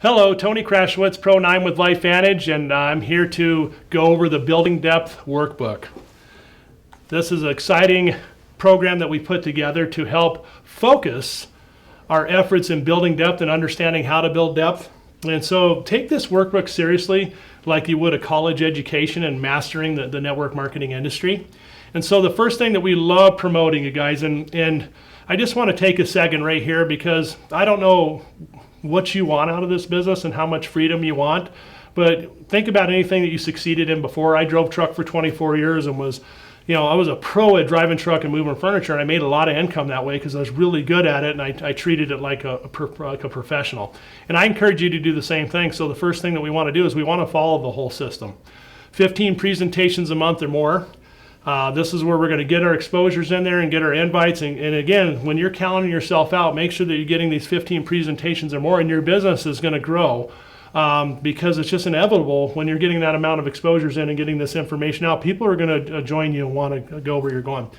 Hello, Tony Krashowetz, Pro 9 with LifeVantage, and I'm here to go over the Building Depth Workbook. This is an exciting program that we put together to help focus our efforts in building depth and understanding how to build depth. And so take this workbook seriously like you would a college education and mastering the network marketing industry. And so the first thing that we love promoting, you guys, and I just want to take a second right here because I don't know what you want out of this business and how much freedom you want, but think about anything that you succeeded in before. I drove truck for 24 years and was, I was a pro at driving truck and moving furniture, and I made a lot of income that way because I was really good at it, and I treated it like a professional. And I encourage you to do the same thing. So the first thing that we want to do is we want to follow the whole system. 15 presentations a month or more. This is where we're going to get our exposures in there and get our invites. And again, when you're counting yourself out, make sure that you're getting these 15 presentations or more, and your business is going to grow because it's just inevitable when you're getting that amount of exposures in and getting this information out. People are going to join you and want to go where you're going.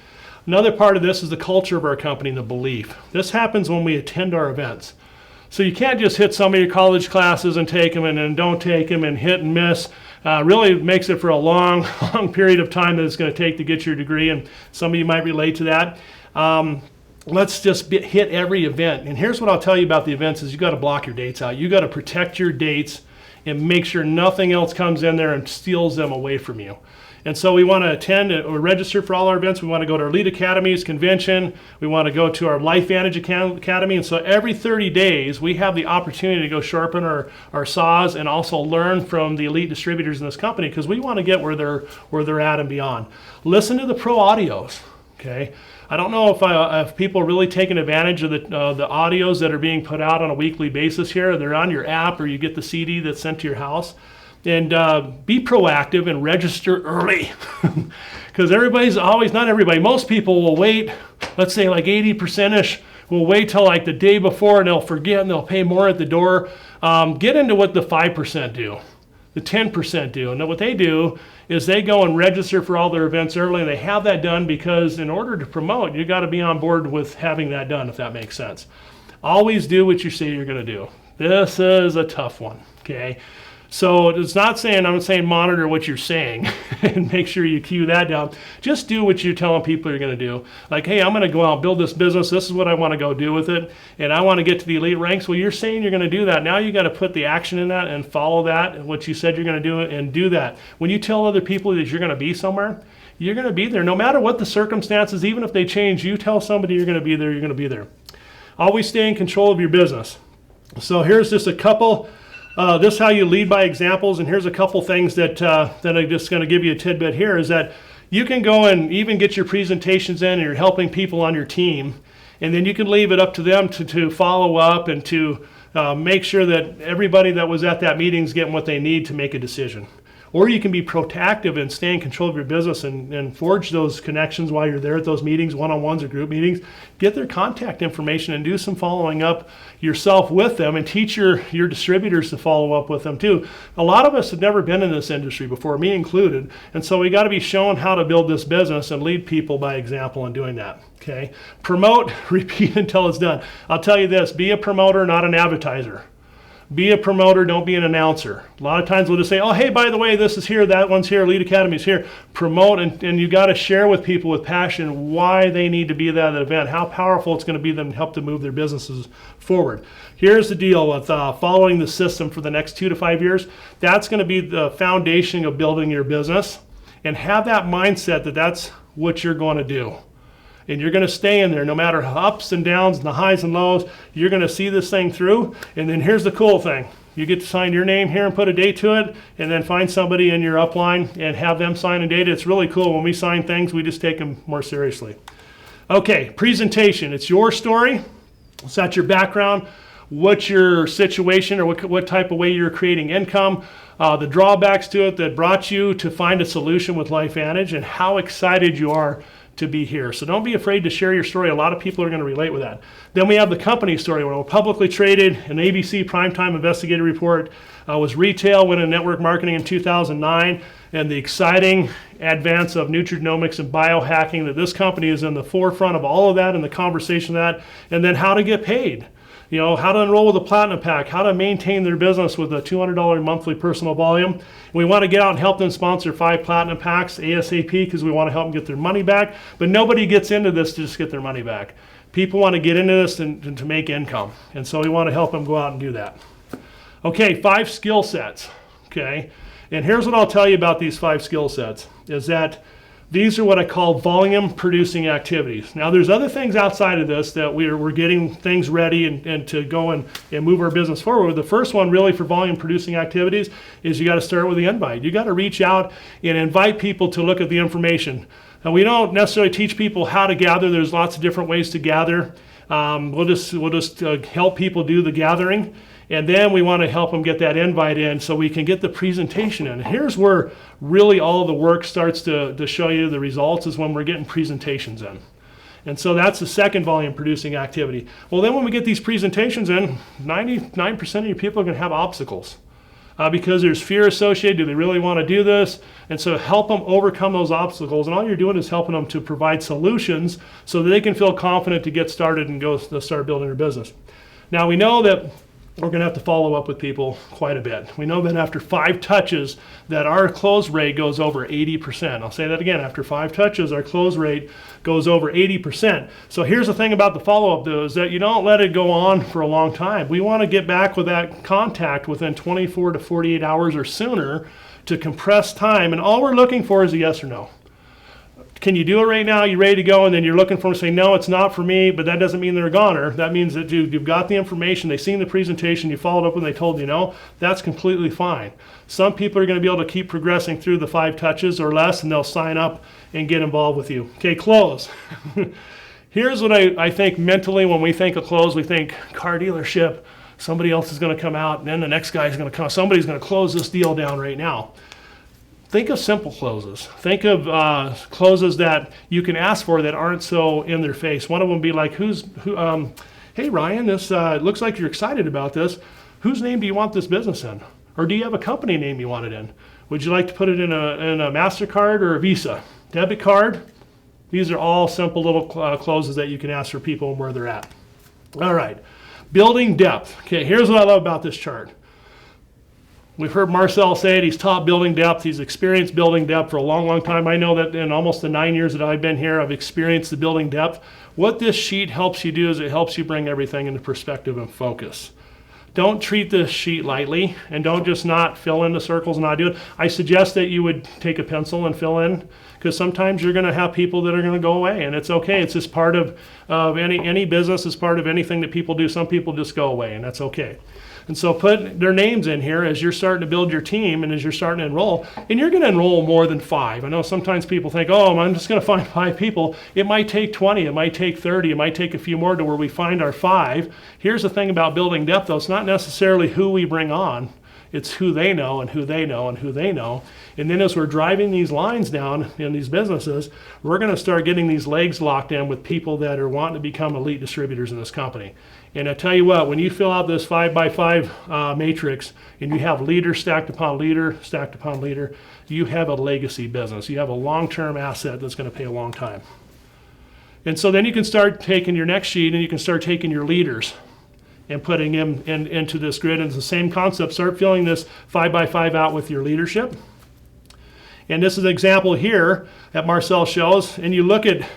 Another part of this is the culture of our company, the belief. This happens when we attend our events. So you can't just hit some of your college classes and take them and then don't take them and hit and miss. Really makes it for a long period of time that it's going to take to get your degree, and some of you might relate to that. Let's just hit every event. And here's what I'll tell you about the events is you got to block your dates out. You got to protect your dates and make sure nothing else comes in there and steals them away from you. And so we want to attend or register for all our events. We want to go to our Lead Academies convention. We want to go to our LifeVantage Academy. And so every 30 days, we have the opportunity to go sharpen our saws and also learn from the elite distributors in this company because we want to get where they're at and beyond. Listen to the pro audios, okay? I don't know if people are really taking advantage of the audios that are being put out on a weekly basis here. They're on your app or you get the CD that's sent to your house. And be proactive and register early because not everybody, most people will wait, let's say like 80%ish will wait till like the day before and they'll forget and they'll pay more at the door. Get into what the 5% do, the 10% do. And what they do is they go and register for all their events early, and they have that done because in order to promote, you got to be on board with having that done, if that makes sense. Always do what you say you're going to do. This is a tough one, okay? So it's not saying, I'm saying monitor what you're saying and make sure you cue that down. Just do what you're telling people you're going to do. Like, hey, I'm going to go out and build this business. This is what I want to go do with it. And I want to get to the elite ranks. Well, you're saying you're going to do that. Now you got to put the action in that and follow that and what you said you're going to do and do that. When you tell other people that you're going to be somewhere, you're going to be there. No matter what the circumstances, even if they change, you tell somebody you're going to be there, you're going to be there. Always stay in control of your business. So here's just a couple. This is how you lead by examples, and here's a couple things that I'm just going to give you a tidbit here, is that you can go and even get your presentations in and you're helping people on your team, and then you can leave it up to them to follow up and to make sure that everybody that was at that meeting is getting what they need to make a decision. Or you can be proactive and stay in control of your business and forge those connections while you're there at those meetings, one-on-ones or group meetings. Get their contact information and do some following up yourself with them and teach your distributors to follow up with them too. A lot of us have never been in this industry before, me included, and so we got to be shown how to build this business and lead people by example in doing that. Okay? Promote, repeat until it's done. I'll tell you this, be a promoter, not an advertiser. Be a promoter, don't be an announcer. A lot of times we'll just say, oh, hey, by the way, this is here, that one's here, Lead Academy's here. Promote, and you got to share with people with passion why they need to be at that event, how powerful it's going to be them to help to move their businesses forward. Here's the deal with following the system for the next 2 to 5 years. That's going to be the foundation of building your business, and have that mindset that that's what you're going to do. And you're going to stay in there no matter ups and downs and the highs and lows. You're going to see this thing through. And then here's the cool thing. You get to sign your name here and put a date to it, and then find somebody in your upline and have them sign a date. It's really cool. When we sign things, we just take them more seriously. Okay, presentation. It's your story. It's not your background. What's your situation or what type of way you're creating income. The drawbacks to it that brought you to find a solution with LifeVantage, and how excited you are to be here. So don't be afraid to share your story. A lot of people are going to relate with that. Then we have the company story. We're publicly traded, an ABC primetime investigative report, was retail, went in network marketing in 2009, and the exciting advance of nutrigenomics and biohacking, that this company is in the forefront of all of that and the conversation of that, and then how to get paid. how to enroll with a Platinum Pack, how to maintain their business with a $200 monthly personal volume. We want to get out and help them sponsor 5 Platinum Packs ASAP because we want to help them get their money back. But nobody gets into this to just get their money back. People want to get into this to make income. And so we want to help them go out and do that. Okay, 5 skill sets. Okay, and here's what I'll tell you about these 5 skill sets, is that these are what I call volume producing activities. Now there's other things outside of this that we're getting things ready and to go and move our business forward. The first one really for volume producing activities is you got to start with the invite. You got to reach out and invite people to look at the information. Now we don't necessarily teach people how to gather. There's lots of different ways to gather. We'll just help people do the gathering. And then we want to help them get that invite in so we can get the presentation in. Here's where really all of the work starts to show you the results, is when we're getting presentations in. And so that's the second volume producing activity. Well, then when we get these presentations in, 99% of your people are going to have obstacles because there's fear associated. Do they really want to do this? And so help them overcome those obstacles. And all you're doing is helping them to provide solutions so that they can feel confident to get started and go to start building their business. Now we know that we're going to have to follow up with people quite a bit. We know that after 5 touches that our close rate goes over 80%. I'll say that again. After 5 touches, our close rate goes over 80%. So here's the thing about the follow-up though, is that you don't let it go on for a long time. We want to get back with that contact within 24 to 48 hours or sooner to compress time. And all we're looking for is a yes or no. Can you do it right now? You ready to go? And then you're looking for them to say, no, it's not for me, but that doesn't mean they're a goner. That means that you've got the information, they've seen the presentation, you followed up when they told you no. That's completely fine. Some people are going to be able to keep progressing through the 5 touches or less, and they'll sign up and get involved with you. Okay, close. Here's what I think mentally when we think of close, we think car dealership, somebody else is going to come out, and then the next guy's going to come, somebody's going to close this deal down right now. Think of simple closes. Think of closes that you can ask for that aren't so in their face. One of them would be like, hey Ryan, this looks like you're excited about this. Whose name do you want this business in? Or do you have a company name you want it in? Would you like to put it in a MasterCard or a Visa? Debit card? These are all simple little closes that you can ask for people and where they're at. All right, building depth. Okay, here's what I love about this chart. We've heard Marcel say it, he's taught building depth, he's experienced building depth for a long, long time. I know that in almost the 9 years that I've been here, I've experienced the building depth. What this sheet helps you do is it helps you bring everything into perspective and focus. Don't treat this sheet lightly, and don't just not fill in the circles and not do it. I suggest that you would take a pencil and fill in, because sometimes you're going to have people that are going to go away, and it's okay. It's just part of any business, is part of anything that people do. Some people just go away, and that's okay. And so put their names in here as you're starting to build your team and as you're starting to enroll. And you're going to enroll more than 5. I know sometimes people think, oh, I'm just going to find 5 people. It might take 20, it might take 30, it might take a few more to where we find our 5. Here's the thing about building depth, though. It's not necessarily who we bring on. It's who they know and who they know and who they know. And then as we're driving these lines down in these businesses, we're going to start getting these legs locked in with people that are wanting to become elite distributors in this company. And I tell you what, when you fill out this 5x5 matrix and you have leader stacked upon leader, stacked upon leader, you have a legacy business. You have a long-term asset that's going to pay a long time. And so then you can start taking your next sheet and you can start taking your leaders and putting them into this grid. And it's the same concept. Start filling this 5x5 out with your leadership. And this is an example here that Marcel shows. And you look at,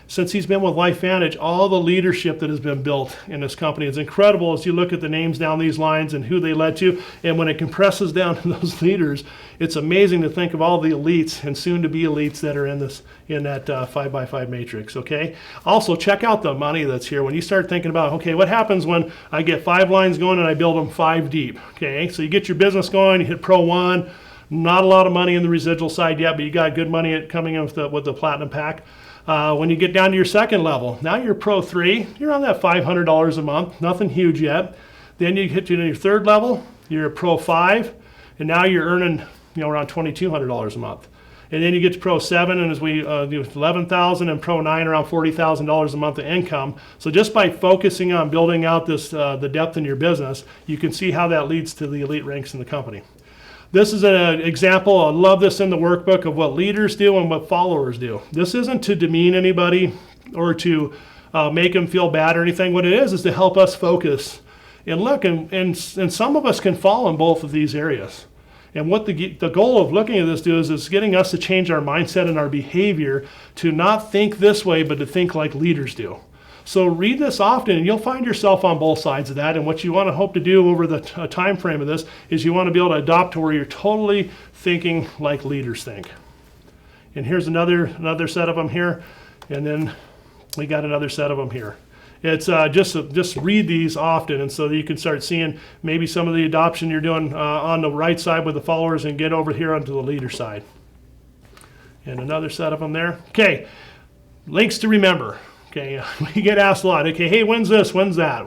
since he's been with LifeVantage, all the leadership that has been built in this company. It's incredible as you look at the names down these lines and who they led to. And when it compresses down to those leaders, it's amazing to think of all the elites and soon to be elites that are in that 5x5 matrix, okay? Also, check out the money that's here. When you start thinking about, okay, what happens when I get 5 lines going and I build them 5 deep, okay? So you get your business going, you hit Pro 1, not a lot of money in the residual side yet, but you got good money coming in with the Platinum Pack. When you get down to your second level, now you're Pro 3, you're on that $500 a month, nothing huge yet. Then you hit your third level, you're a Pro 5, and now you're earning around $2,200 a month. And then you get to Pro 7, and as we do $11,000, and Pro 9 around $40,000 a month of income. So just by focusing on building out this the depth in your business, you can see how that leads to the elite ranks in the company. This is an example, I love this in the workbook, of what leaders do and what followers do. This isn't to demean anybody or to make them feel bad or anything. What it is to help us focus and look. And some of us can fall in both of these areas. And what the goal of looking at this is getting us to change our mindset and our behavior to not think this way, but to think like leaders do. So read this often, and you'll find yourself on both sides of that. And what you want to hope to do over the time frame of this is you want to be able to adopt to where you're totally thinking like leaders think. And here's another set of them here, and then we got another set of them here. It's just read these often, and so that you can start seeing maybe some of the adoption you're doing on the right side with the followers, and get over here onto the leader side. And another set of them there. Okay, links to remember. Okay, we get asked a lot. Okay, hey, when's this? When's that?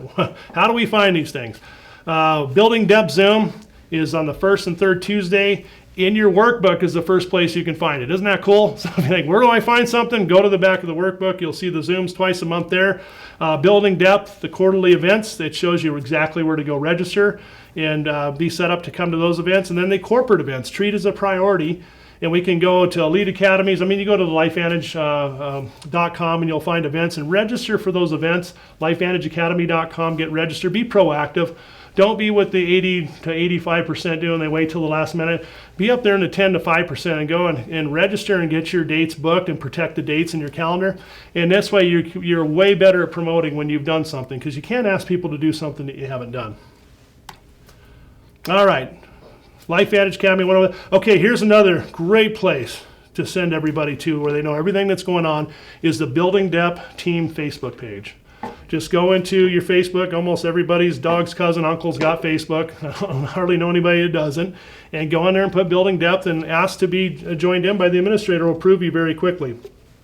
How do we find these things? Building Depth Zoom is on the first and third Tuesday. In your workbook is the first place you can find it. Isn't that cool? So if you think, where do I find something? Go to the back of the workbook. You'll see the Zooms twice a month there. Building Depth, the quarterly events, it shows you exactly where to go register and be set up to come to those events. And then the corporate events, treat as a priority. And we can go to Elite Academies. I mean, you go to the lifevantage.com and you'll find events and register for those events. Lifevantageacademy.com, get registered, be proactive. Don't be what the 80 to 85% do and they wait till the last minute. Be up there in the 10 to 5% and go and register and get your dates booked and protect the dates in your calendar. And this way you're way better at promoting when you've done something, because you can't ask people to do something that you haven't done. All right, LifeVantage Academy 101. Okay, here's another great place to send everybody to where they know everything that's going on is the Building Depth Team Facebook page. Just go into your Facebook. Almost everybody's dog's cousin, uncle's got Facebook. I hardly know anybody that doesn't. And go in there and put Building Depth and ask to be joined in by the administrator. Will approve you very quickly.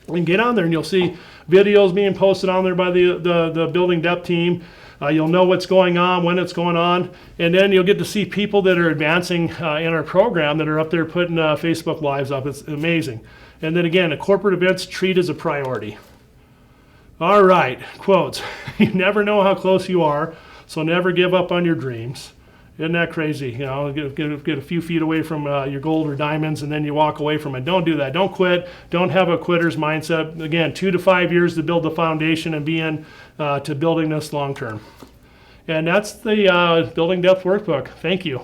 And get on there and you'll see videos being posted on there by the Building Depth team. You'll know what's going on, when it's going on. And then you'll get to see people that are advancing in our program that are up there putting Facebook Lives up. It's amazing. And then again, the corporate events, treat as a priority. All right, quotes. You never know how close you are, so never give up on your dreams. Isn't that crazy? You know, get a few feet away from your gold or diamonds, and then you walk away from it. Don't do that. Don't quit. Don't have a quitter's mindset. Again, 2 to 5 years to build the foundation and be in to building this long term. And that's the Building Depth Workbook. Thank you.